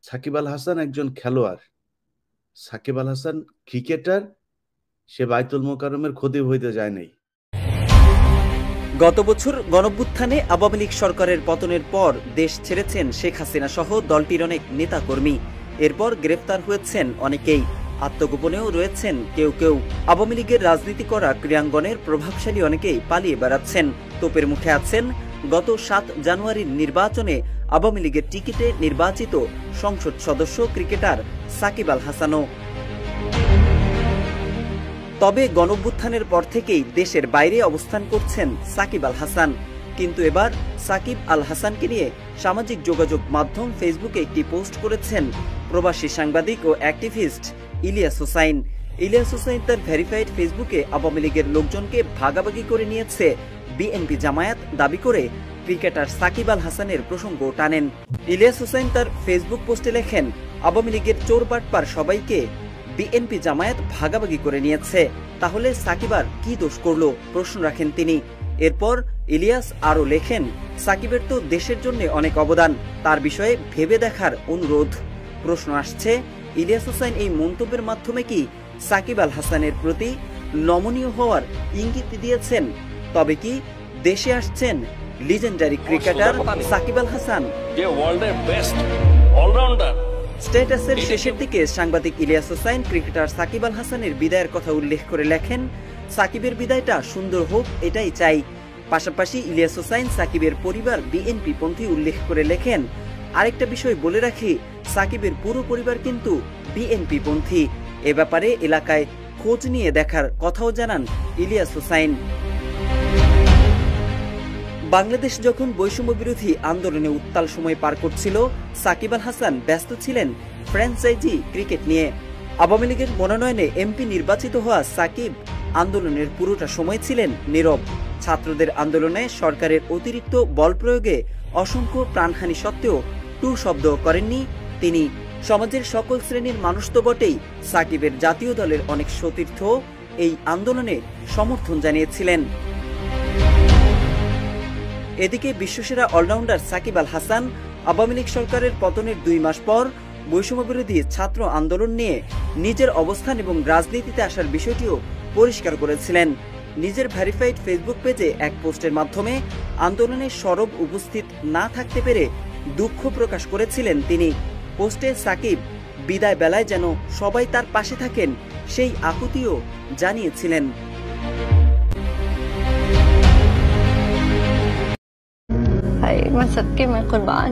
সাকিব আল হাসান একজন খেলোয়াড়। সাকিব আল হাসান ক্রিকেটার। সে বাইতুল মোকাররমের খতিব হইতে যায় নাই। গত বছর গণঅভ্যুত্থানে আওয়ামী লীগ সরকারের পতনের পর দেশ ছেড়েছেন শেখ হাসিনা সহ দলটির অনেক নেতাকর্মী। এরপর গ্রেফতার হয়েছেন অনেকেই, আত্মগোপনেও রয়েছেন কেউ কেউ। আওয়ামী লীগের রাজনীতি করা ক্রীড়াঙ্গনের প্রভাবশালী অনেকেই পালিয়ে বেড়াচ্ছেন। তোপের মুখে আছেন গত ৭ জানুয়ারির নির্বাচনে আওয়ামী লীগের টিকিটে নির্বাচিত সংসদ সদস্য ক্রিকেটার সাকিব আল হাসানও। তবে গণঅভ্যুত্থানের পর থেকেই দেশের বাইরে অবস্থান করছেন সাকিব আল হাসান। কিন্তু এবার সাকিব আল হাসানকে নিয়ে সামাজিক যোগাযোগ মাধ্যম ফেসবুকে একটি পোস্ট করেছেন প্রবাসী সাংবাদিক ও অ্যাক্টিভিস্ট ইলিয়াস হোসাইন। ইলিয়াস হোসাইন তার ভেরিফাইড ফেসবুকে আওয়ামী লীগের লোকজনকে ভাগাভাগি করে নিয়েছে বিএনপি জামায়াত দাবি করে ক্রিকেটার সাকিব আল হাসানের প্রসঙ্গ টানেন। ইলিয়াস হোসাইন তার ফেসবুক পোস্টে লেখেন, আওয়ামী লীগের চোর বাটপার সবাইকে বিএনপি জামায়াত ভাগাভাগি করে নিয়েছে, তাহলে সাকিব আর কি দোষ করলো প্রশ্ন রাখেন তিনি। এরপর ইলিয়াস আরও লেখেন, সাকিবের তো দেশের জন্য অনেক অবদান, তার বিষয়ে ভেবে দেখার অনুরোধ। প্রশ্ন আসছে, ইলিয়াস হোসাইন এই মন্তব্যের মাধ্যমে কি সাকিব আল হাসানের প্রতি নমনীয় হওয়ার ইঙ্গিত দিয়েছেন? তবে কি দেশে আসছেন লিজেন্ডারি ক্রিকেটার সাকিব আল হাসান? স্ট্যাটাসের শেষের দিকে সাংবাদিক ইলিয়াস হোসাইন ক্রিকেটার সাকিব আল হাসানের বিদায়ের কথা উল্লেখ করে লেখেন, সাকিবের বিদায়টা সুন্দর হোক এটাই চাই। পাশাপাশি ইলিয়াস হোসাইন সাকিবের পরিবার বিএনপি পন্থী উল্লেখ করে লেখেন, আরেকটা বিষয় বলে রাখি, সাকিবের পুরো পরিবার কিন্তু বিএনপি পন্থী। এ ব্যাপারে এলাকায় খোঁজ নিয়ে দেখার কথাও জানান ইলিয়াস হোসাইন। বাংলাদেশ যখন বৈষম্য বিরোধী আন্দোলনে উত্তাল সময় পার করছিল, সাকিব আল হাসান ব্যস্ত ছিলেন ফ্র্যাঞ্চাইজি ক্রিকেট নিয়ে। আওয়ামী লীগের মনোনয়নে এমপি নির্বাচিত হওয়া সাকিব আন্দোলনের পুরোটা সময় ছিলেন নীরব। ছাত্রদের আন্দোলনে সরকারের অতিরিক্ত বল প্রয়োগে অসংখ্য প্রাণহানি সত্ত্বেও টু শব্দ করেননি তিনি। সমাজের সকল শ্রেণীর মানুষ তো বটেই, সাকিবের জাতীয় দলের অনেক সতীর্থ এই আন্দোলনে সমর্থন জানিয়েছিলেন। এদিকে বিশ্বসেরা অলরাউন্ডার সাকিব আল হাসান আওয়ামী লীগ সরকারের পতনের 2 মাস পর বৈষম্যবিরোধী ছাত্র আন্দোলন নিয়ে নিজের অবস্থান এবং রাজনীতিতে আসার বিষয়টিও পরিষ্কার করেছিলেন। নিজের ভেরিফাইড ফেসবুক পেজে এক পোস্টের মাধ্যমে আন্দোলনে সরব উপস্থিত না থাকতে পেরে দুঃখ প্রকাশ করেছিলেন তিনি। পোস্টে সাকিব বিদায় বেলায় যেন সবাই তার পাশে থাকেন সেই আকুতিও জানিয়েছিলেন। मैं सबके मैं कुर्बान।